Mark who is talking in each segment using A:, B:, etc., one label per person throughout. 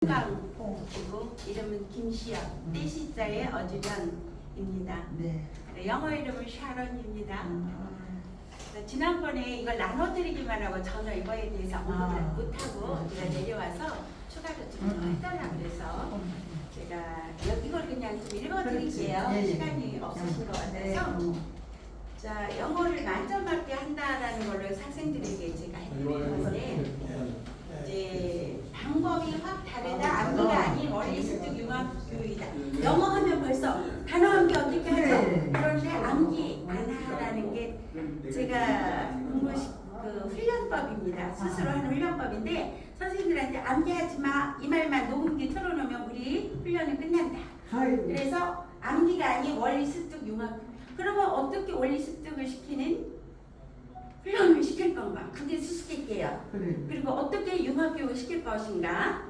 A: 강이고 이름은 김시영, 떼시자의 어주련입니다.
B: 네.
A: 영어 이름은 샤론입니다. 지난번에 이걸 나눠드리기만 하고 전혀 이거에 대해서 언급을 못하고 제가 내려와서 추가로 좀 해달라고 그래서 제가 이걸 그냥 좀 읽어드릴게요.
B: 예, 예.
A: 시간이 없으신 것 같아서. 자, 영어를 만점받게 한다라는 걸로 학생들에게 제가 해드리는데 이제 방법이 확 다르다. 암기가 아닌 원리 습득 융합 교육이다. 영어 하면 벌써 단어 암기 어떻게 하죠? 그런데 암기 안 하라는 게 제가 그 훈련법입니다. 스스로 하는 훈련법인데 선생님들한테 암기하지 마 이 말만 녹음기 틀어놓으면 우리 훈련이 끝난다. 그래서 암기가 아닌 원리 습득 융합. 그러면 어떻게 원리 습득을 시키는 훈련을 시킬 건가? 그게 수수께끼예요. 그리고 어떻게 융합교육을 시킬 것인가?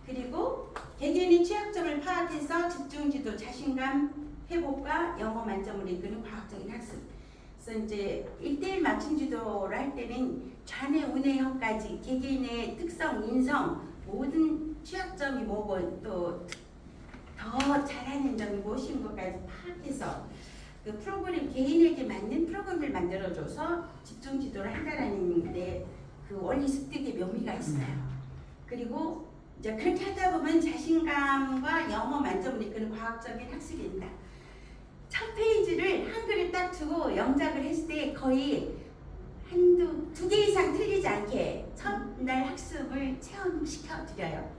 A: 그리고 개개인의 취약점을 파악해서 집중지도, 자신감 회복과 영어 만점을 이끄는 과학적인 학습. 그래서 이제 1대1 맞춤 지도를 할 때는 좌뇌, 우뇌형까지 개개인의 특성, 인성, 모든 취약점이 뭐고 또 더 잘하는 점이 무엇인 것까지 파악해서 그 프로그램 개인에게 맞는 프로그램을 만들어줘서 집중 지도를 한다라는 데 그 원리 습득의 묘미가 있어요. 그리고 이제 그렇게 하다 보면 자신감과 영어 만점을 이끄는 과학적인 학습이 된다. 첫 페이지를 한글을 딱 두고 영작을 했을 때 거의 두 개 이상 틀리지 않게 첫날 학습을 체험시켜 드려요.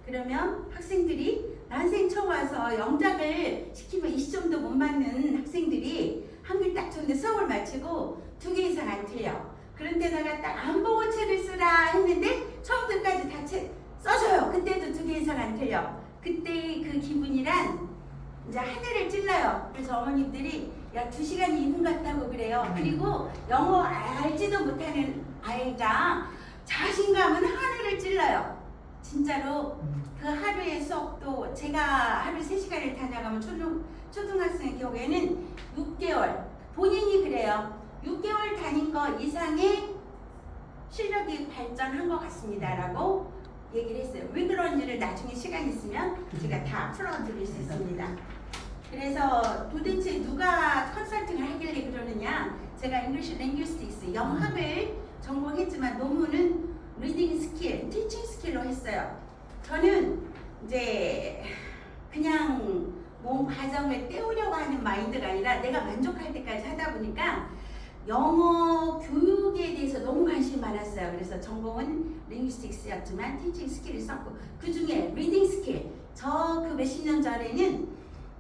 A: 그러면 학생들이 난생 처음 와서 영작을 시키면 20점도 못 맞는 학생들이 한글 딱 줬는데 수업을 마치고 두 개 이상 안 틀려. 그런데다가 딱 안 보고 책을 쓰라 했는데 처음부터까지 다 책 써줘요. 그때도 두 개 이상 안 틀려. 그때의 그 기분이란 이제 하늘을 찔러요. 그래서 어머님들이 야 2시간이 2분 같다고 그래요. 그리고 영어 알지도 못하는 아이가 자신감은 하늘을 찔러요. 진짜로 그 하루의 수업도 제가 하루 3시간을 다녀가면 초등학생의 경우에는 6개월 본인이 그래요. 6개월 다닌 거 이상의 실력이 발전한 것 같습니다 라고 얘기를 했어요. 왜 그런지를 나중에 시간 있으면 제가 다 풀어드릴 수 있습니다. 그래서 도대체 누가 컨설팅을 하길래 그러느냐, 제가 English Linguistics 영학을 전공했지만 논문은 리딩 스킬, 티칭 스킬로 했어요. 저는 이제 그냥 뭔 과정을 때우려고 하는 마인드가 아니라 내가 만족할 때까지 하다 보니까 영어 교육에 대해서 너무 관심이 많았어요. 그래서 전공은 링귀스틱스였지만 티칭 스킬을 썼고 그 중에 리딩 스킬, 저 그 몇십 년 전에는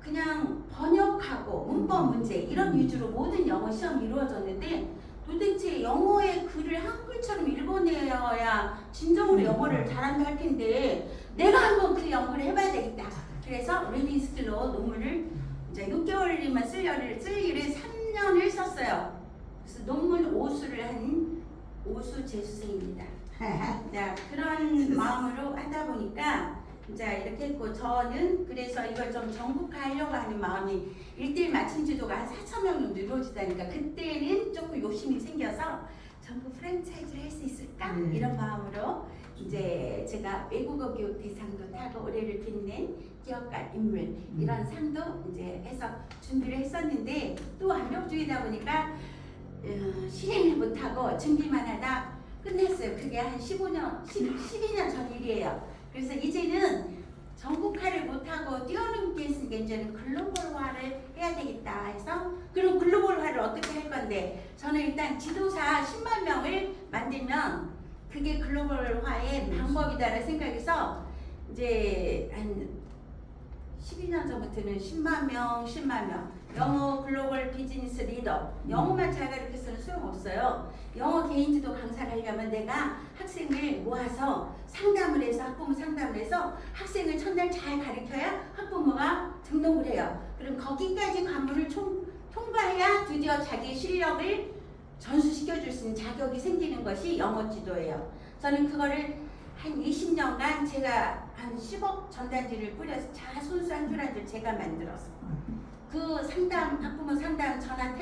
A: 그냥 번역하고 문법 문제 이런 위주로 모든 영어 시험이 이루어졌는데 도대체 영어의 글을 한글처럼 읽어내야 진정으로 영어를 잘한다 할 텐데 내가 한번 그 연구를 해봐야 되겠다. 그래서 리딩 스킬로 논문을 이제 6개월이면 쓸 일을 3년을 썼어요. 그래서 논문 오수를 한 오수 재수생입니다. 그런 마음으로 하다 보니까 이제 이렇게 했고 저는 그래서 이걸 좀 전국화하려고 하는 마음이 1대1 맞춤 지도가 한 4,000명 정도 이루어지다니까 그때는 조금 욕심이 생겨서 전국 프랜차이즈를 할 수 있을까? 이런 마음으로 이제 제가 외국어 교육 대상도 타고 올해를 빛낸 기업가 인물 이런 상도 이제 해서 준비를 했었는데 또 완벽주의다 보니까 실행을 못하고 준비만 하다 끝냈어요. 그게 한 12년 전 일이에요. 그래서 이제는 전국화를 못하고 뛰어넘게 했으니까 이제는 글로벌화를 해야 되겠다 해서 그럼 글로벌화를 어떻게 할 건데 저는 일단 지도사 10만 명을 만들면 그게 글로벌화의 방법이다라는 생각에서 이제 한 12년 전부터는 10만 명 영어 글로벌 비즈니스 리더 영어만 잘 가르쳐서는 소용없어요. 영어 개인지도 강사를 하려면 내가 학생을 모아서 상담을 해서 학부모 상담을 해서 학생을 첫날 잘 가르쳐야 학부모가 등록을 해요. 그럼 거기까지 관문을 통과해야 드디어 자기 실력을 전수시켜줄 수 있는 자격이 생기는 것이 영어 지도예요. 저는 그거를 한 20년간 제가 한 10억 전단지를 뿌려서 손수 한 줄 한 줄 제가 만들어서 그 상담, 학부모 상담 전화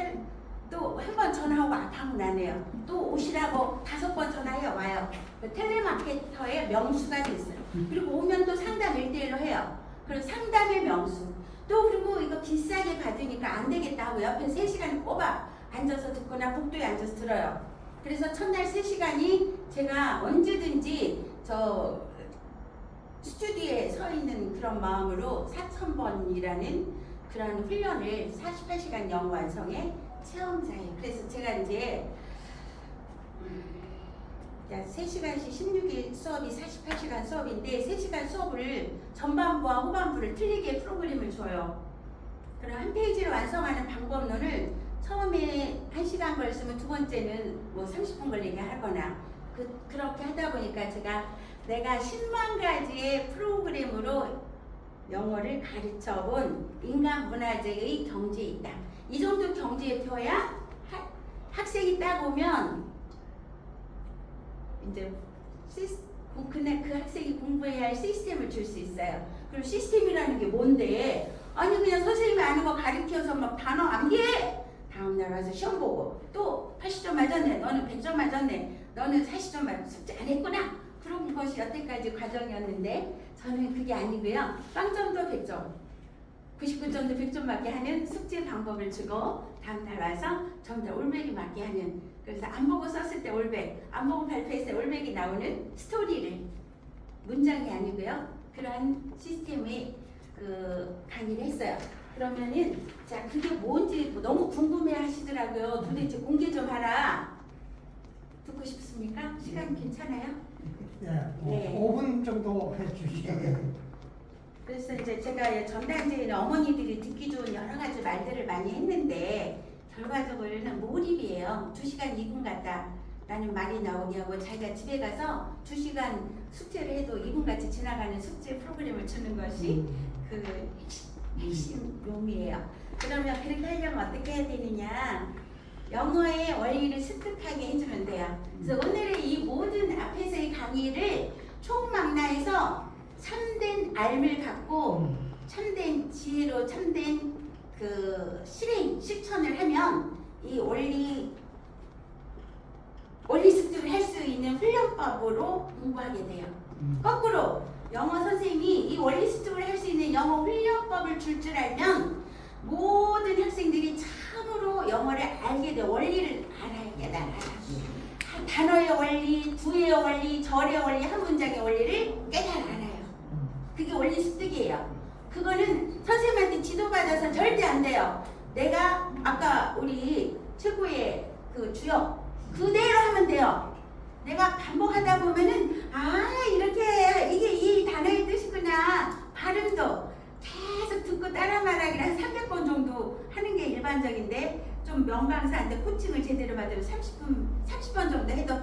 A: 또 한 번 전화하고 답은 안 해요. 또 오시라고 5번 전화해 와요. 텔레마케터의 명수가 됐어요. 그리고 오면 또 상담 1대1로 해요. 그리고 상담의 명수. 또 그리고 이거 비싸게 받으니까 안 되겠다 하고 옆에 3시간 꼬박 앉아서 듣거나 복도에 앉아서 들어요. 그래서 첫날 3시간이 제가 언제든지 저 스튜디오에 서 있는 그런 마음으로 4,000번이라는 그런 훈련을 48시간 영어 완성의 체험자예요. 그래서 제가 이제 3시간씩 16일 수업이 48시간 수업인데 3시간 수업을 전반부와 후반부를 틀리게 프로그램을 줘요. 그럼 한 페이지를 완성하는 방법론을 처음에 1시간 걸렸으면 두 번째는 뭐 30분 걸리게 하거나 그렇게 하다 보니까 내가 10만 가지의 프로그램으로 영어를 가르쳐 본 인간 문화재의 경지에 있다. 이 정도 경지에 펴야 학생이 따보면 이제 그날 그 학생이 공부해야 할 시스템을 줄 수 있어요. 그리고 시스템이라는 게 뭔데? 아니 그냥 선생님이 아는 거 가르쳐서 막 단어 암기해! 다음날 와서 시험 보고 또 80점 맞았네, 너는 100점 맞았네, 너는 40점 맞았네, 숙제 안 했구나. 그런 것이 여태까지 과정이었는데 저는 그게 아니고요. 빵점도 100점, 99점도 100점 맞게 하는 숙제 방법을 주고 다음날 와서 전부 다 올백이 맞게 하는, 그래서 안 보고 썼을 때 올백, 안 보고 발표했을 때 올백이 나오는 스토리를, 문장이 아니고요. 그러한 시스템의 그 강의를 했어요. 그러면은 자 그게 뭔지 너무 궁금해 하시더라고요. 도대체 공개 좀 하라. 듣고 싶습니까? 시간 괜찮아요?
B: 네, 5분 정도 해주시면.
A: 그래서 이제 제가 전단지에는 어머니들이 듣기 좋은 여러 가지 말들을 많이 했는데 결과적으로는 몰입이에요. 2시간 2분 같다 라는 말이 나오게 하고 자기가 집에 가서 2시간 숙제를 해도 2분 같이 지나가는 숙제 프로그램을 주는 것이 그 핵심 묘미예요. 그러면 그렇게 하려면 어떻게 해야 되느냐? 영어의 원리를 습득하게 해주면 돼요. 그래서 오늘의 이 모든 앞에서의 강의를 총망라해서 참된 알을 갖고 참된 지혜로 참된 그 실천을 하면 이 원리 습득을 할 수 있는 훈련법으로 공부하게 돼요. 거꾸로 영어 선생님이 이 원리 습득을 할 수 있는 영어 훈련법을 줄 알면 모든 학생들이 참으로 영어를 알게 돼. 원리를 알아야 깨달아요. 단어의 원리, 구의 원리, 절의 원리, 한 문장의 원리를 깨달아 알아요. 그게 원리 습득이에요. 그거는 선생님한테 지도받아서 절대 안 돼요. 내가 아까 우리 최고의 그 주역 그대로 하면 돼요. 내가 반복하다 보면은 이렇게 이게 이 단어의 뜻이구나. 발음도 계속 듣고 따라 말하기를 한 300번 정도 하는 게 일반적인데 좀 명강사한테 코칭을 제대로 받으면 30번 정도 해도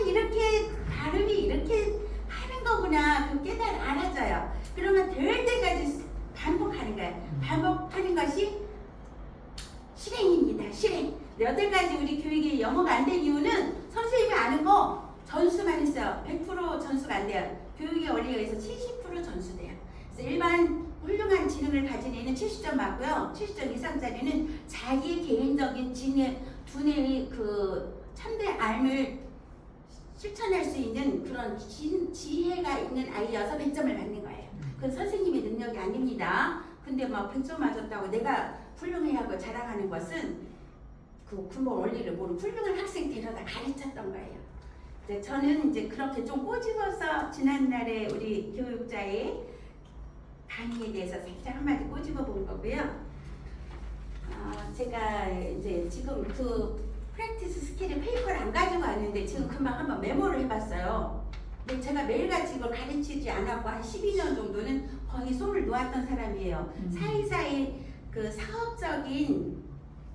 A: 이렇게 발음이 이렇게 하는 거구나. 그 알아져요. 그러면 될 때까지 반복하는 거예요. 반복하는 것이 실행입니다. 실행. 여태까지 우리 교육이 영어가 안 된 이유는 선생님이 아는 거 전수만 했어요. 100% 전수가 안 돼요. 교육의 원리에 의해서 70% 전수돼요. 그래서 일반 훌륭한 지능을 가진 애는 70점 맞고요. 70점 이상짜리는 자기의 개인적인 두뇌의 그 참된 알을 실천할 수 있는 그런 지혜가 있는 아이여서 100점을 받는 거예요. 그건 선생님의 능력이 아닙니다. 근데 막 100점 맞았다고 내가 훌륭해 하고 자랑하는 것은 그 근본 원리를 모르고 훌륭한 학생 데려다 가르쳤던 거예요. 저는 이제 그렇게 좀 꼬집어서 지난날에 우리 교육자의 강의에 대해서 살짝 한마디 꼬집어 본 거고요. 제가 이제 지금 그 프랙티스 스킬의 페이퍼를 안 가지고 왔는데 지금 금방 한번 메모를 해봤어요. 근데 제가 매일같이 이걸 가르치지 않았고 한 12년 정도는 거의 손을 놓았던 사람이에요. 사이사이 그 사업적인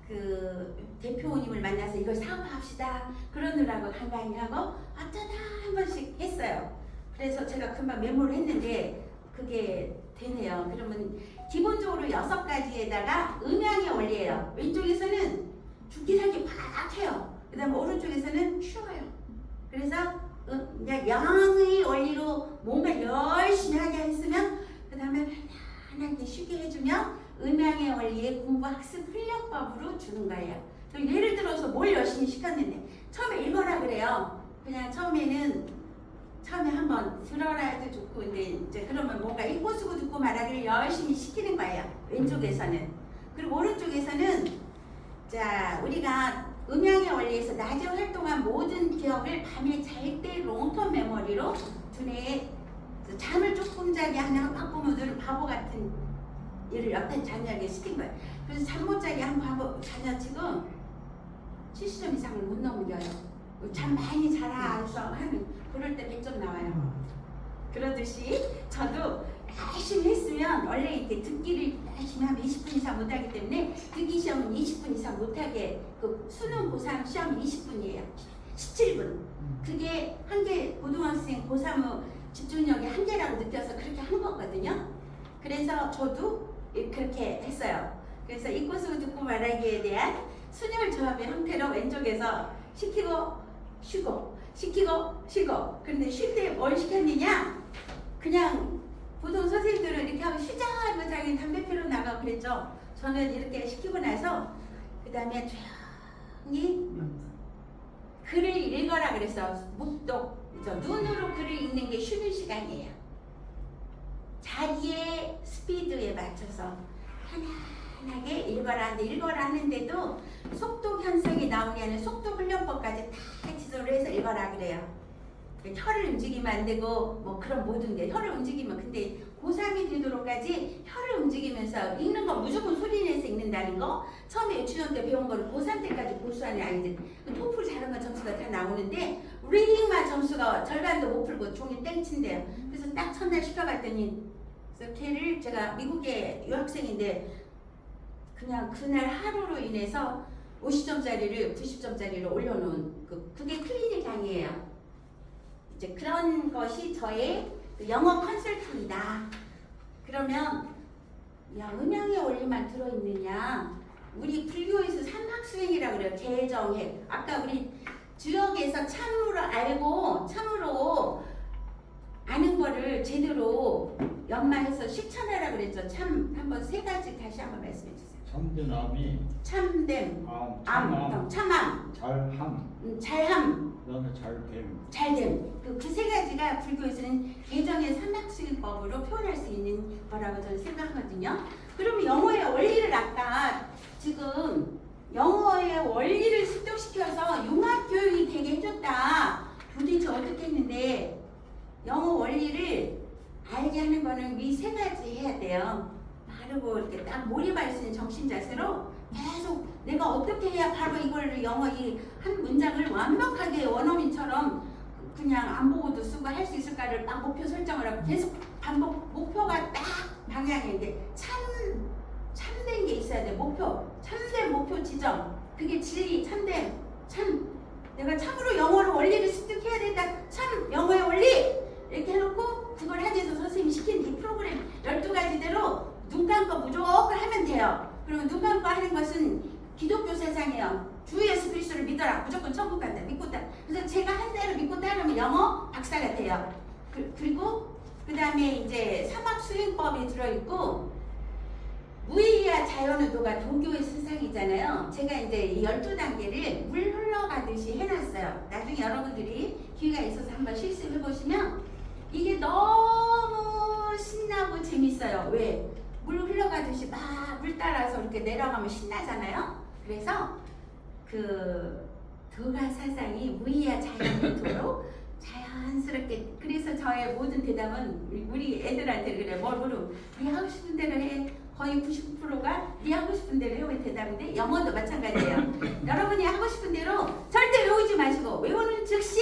A: 그 대표님을 만나서 이걸 사업합시다 그러느라고 간간히 하고 어쩌다 한 번씩 했어요. 그래서 제가 금방 메모를 했는데 그게 되네요. 그러면 기본적으로 6가지에다가 음양의 원리예요. 왼쪽에서는 죽기 살기 팍 해요. 그 다음에 오른쪽에서는 쉬워요. 그래서 그냥 영의 원리로 뭔가 열심히 하게 했으면 그 다음에 편안하게 쉬게 해주면 음양의 원리의 공부 학습 훈련법으로 주는 거예요. 예를 들어서 뭘 열심히 시켰는데 처음에 읽어라 그래요. 그냥 처음에는 처음에 한번 들어라도 좋고 근데 이제 그러면 뭔가 읽고 쓰고 듣고 말하기를 열심히 시키는 거예요. 왼쪽에서는. 그리고 오른쪽에서는 자 우리가 음양의 원리에서 낮에 활동한 모든 기억을 밤에 잘 때 롱텀 메모리로 두뇌에 잠을 조금 자게 하는 학부모들은 바보 같은 일을 옆에 자녀에게 시킨 거예요. 그래서 잠 못 자게 한 바보 자녀 지금 70점 이상을 못 넘겨요. 잠 많이 자라 해서 하는 그럴 때 100점 나와요. 그러듯이 저도 열심히 했으면 원래 이렇게 듣기를 열심히 하면 20분 이상 못하기 때문에 듣기 시험은 20분 이상 못하게 그 수능 고3 시험이 20분이에요. 17분. 그게 한계 고등학생 고3의 집중력이 한계라고 느껴서 그렇게 한 거거든요. 그래서 저도 그렇게 했어요. 그래서 읽고 쓰고 듣고 말하기에 대한 순혈 조합의 형태로 왼쪽에서 시키고 쉬고 시키고 쉬고. 그런데 쉴 때 뭘 시켰느냐? 그냥 보통 선생님들은 이렇게 하고 쉬자 하고 자기 담배 피러 나가고 그랬죠. 저는 이렇게 시키고 나서 그 다음에 조용히 글을 읽어라 그랬어. 묵독. 눈으로 글을 읽는 게 쉬는 시간이에요. 자기의 스피드에 맞춰서 편안하게 읽어라 하는데 읽어라 하는데도 속독 현상이 나오게 하는 속독 훈련법까지 다 지도를 해서 읽어라 그래요. 혀를 움직이면 안 되고 뭐 그런 모든 게 혀를 움직이면 근데 고3이 되도록까지 혀를 움직이면서 읽는 거 무조건 소리 내서 읽는다는 거 처음에 유치원 때 배운 거를 고3 때까지 고수하는 아이들 토플 잘한 거 점수가 다 나오는데 리딩만 점수가 절반도 못 풀고 종이 땡친대요. 그래서 딱 첫날 시켜봤더니 그래서 걔를 제가 미국의 유학생인데 그냥 그날 하루로 인해서 50점짜리를 90점짜리로 올려놓은 그게 클리닉 강의예요. 이제 그런 것이 저의 영어 컨설팅이다. 그러면 야 음양의 원리만 들어있느냐? 우리 불교에서 삼학수행이라고 그래요. 개정해. 아까 우리 주역에서 참으로 알고 참으로 아는 거를 제대로 연마해서 실천하라 그랬죠. 참 한번 세 가지 다시 한번 말씀해 주세요.
C: 참됨함이
A: 참됨, 참함, 잘함,
C: 그다음에 잘됨.
A: 잘됨. 그 세 가지가 불교에서는 개정의 삼학수행법으로 표현할 수 있는 거라고 저는 생각하거든요. 그러면 영어의 원리를 아까 지금 영어의 원리를 습득시켜서 융합교육이 되게 해줬다. 도대체 어떻게 했는데 영어 원리를 알게 하는 거는 이 세 가지 해야 돼요. 바르고 이렇게 딱 몰입할 수 있는 정신 자세로 계속 내가 어떻게 해야 바로 이걸 영어 이 한 문장을 완벽하게 원어민처럼 그냥 안 보고도 쓰고 할 수 있을까를 딱 목표 설정을 하고 계속 반복 목표가 딱 방향인데 참된 게 있어야 돼. 목표 참된 목표 지점 그게 진리 참된 참 내가 참으로 영어로 원리를 습득해야 된다. 참 영어의 원리 이렇게 해놓고 그걸 하면서 선생님이 시킨 이 프로그램 12가지대로 눈 감고 무조건 하면 돼요. 그러면 눈 감고 하는 것은 기독교 세상이에요. 주 예수 그리스도를 믿어라. 무조건 천국 간다. 믿고 따라. 그래서 제가 한 대로 믿고 따르면 영어 박사가 돼요. 그리고 그 다음에 이제 삼학수행법이 들어있고 무의와 자연의도가 도교의 세상이잖아요. 제가 이제 이 12단계를 물 흘러가듯이 해놨어요. 나중에 여러분들이 기회가 있어서 한번 실습해보시면 이게 너무 신나고 재밌어요. 왜? 물 흘러가듯이 막 물 따라서 이렇게 내려가면 신나잖아요. 그래서 그 도가 사상이 무의와 자연의도로 자연스럽게 그래서 저의 모든 대답은 우리 애들한테 그래. 뭘 물으면 네 하고 싶은 대로 해. 거의 99%가 네 하고 싶은 대로 해 대답인데 영어도 마찬가지예요. 여러분이 하고 싶은 대로 절대 외우지 마시고 외우는 즉시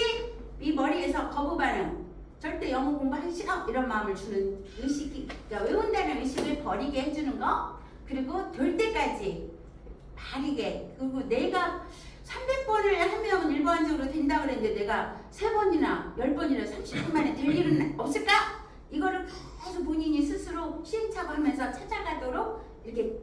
A: 이 머리에서 거부 반응 절대 영어 공부하기 싫어 이런 마음을 주는 의식이 그러니까 외운다는 의식을 버리게 해주는 거 그리고 될 때까지 바르게 그리고 내가 300번을 하면 일반적으로 된다고 그랬는데 내가 3번이나 10번이나 30분 만에 될 일은 없을까? 이거를 계속 본인이 스스로 시행착오하면서 찾아가도록 이렇게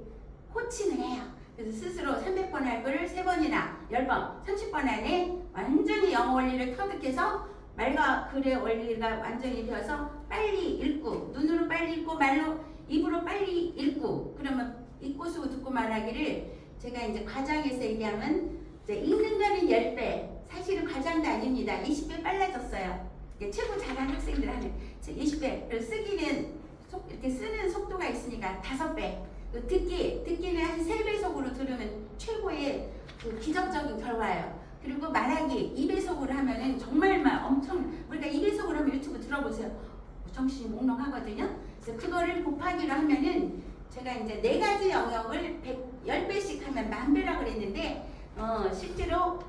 A: 코칭을 해요. 그래서 스스로 300번 할 거를 3번이나 10번, 30번 안에 완전히 영어 원리를 터득해서 말과 글의 원리가 완전히 되어서 빨리 읽고 눈으로 빨리 읽고 말로 입으로 빨리 읽고 그러면 읽고 쓰고 듣고 말하기를 제가 이제 과장에서 얘기하면 이제 읽는 거는 10배 사실은 과장도 아닙니다. 20배 빨라졌어요. 이게 최고 잘하는 학생들 하는 20배를 쓰기는 이렇게 쓰는 속도가 있으니까 5배. 듣기는 한 3배속으로 들으면 최고의 그 기적적인 결과예요. 그리고 말하기 2배속으로 하면은 정말 엄청 우리가 2배속으로 하면 유튜브 들어보세요. 정신이 몽롱하거든요. 그래서 그거를 곱하기로 하면은 제가 이제 4가지 영역을 10배씩 하면 10,000배라고 그랬는데 실제로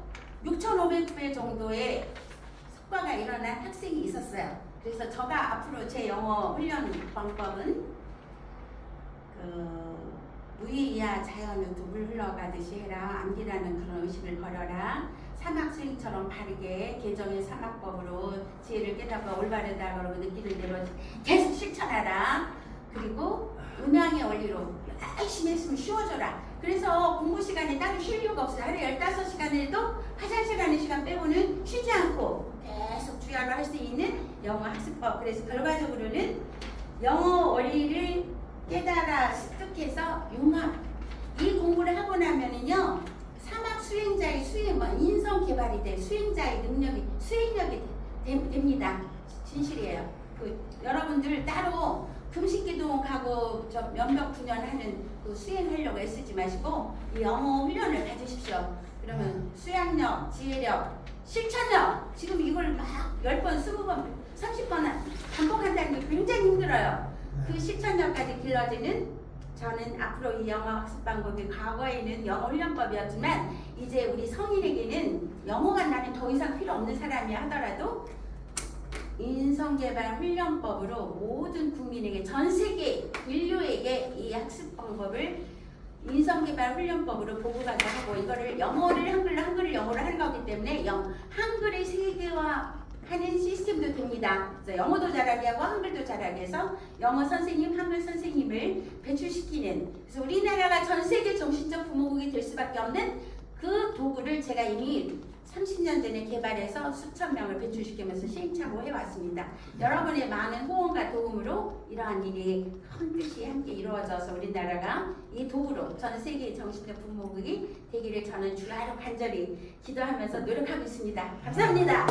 A: 6,500배 정도의 성과가 일어난 학생이 있었어요. 그래서 제가 앞으로 제 영어 훈련 방법은 무의 이하 자연우도 물 흘러가듯이 해라. 암기라는 그런 의식을 버려라. 사막 수행처럼 바르게 개정의 사막법으로 지혜를 깨닫고 올바르다 그러고 느끼는 대로 계속 실천하라. 그리고 음양의 원리로 열심히 했으면 쉬워져라. 그래서 공부 시간에 따로 쉴 이유가 없어요. 하루에 15시간에도 화장실 가는 시간 빼고는 쉬지 않고 계속 주야로 할 수 있는 영어 학습법. 그래서 결과적으로는 영어 원리를 깨달아 습득해서 융합. 이 공부를 하고 나면은요, 사막 수행자의 인성 개발이 돼. 수행자의 수행력이 됩니다. 진실이에요. 여러분들 따로 금식기도 가고 면벽 훈련하는 수행하려고 애쓰지 마시고 이 영어 훈련을 받으십시오. 그러면 수양력, 지혜력, 실천력. 지금 이걸 막 10번, 20번, 30번 반복한다는 게 굉장히 힘들어요. 그 실천력까지 길러지는 저는 앞으로 이 영어 학습 방법이 과거에는 영어 훈련법이었지만 이제 우리 성인에게는 영어가 나는 더 이상 필요 없는 사람이 하더라도 인성개발 훈련법으로 모든 국민에게 전 세계 인류에게 이 학습 방법을 인성개발 훈련법으로 보고받게 하고 이거를 영어를 한글을 영어로 하는 거기 때문에 한글의 세계화 하는 시스템도 됩니다. 그래서 영어도 잘하게 하고 한글도 잘하게 해서 영어 선생님, 한글 선생님을 배출시키는 그래서 우리나라가 전 세계 정신적 부모국이 될 수밖에 없는 그 도구를 제가 이미 30년 전에 개발해서 수천 명을 배출시키면서 시행착오 해왔습니다. 여러분의 많은 호응과 도움으로 이러한 일이 큰 뜻이 함께 이루어져서 우리나라가 이 도구로 전 세계 정신적 부모국이 되기를 저는 주야로 간절히 기도하면서 노력하고 있습니다. 감사합니다.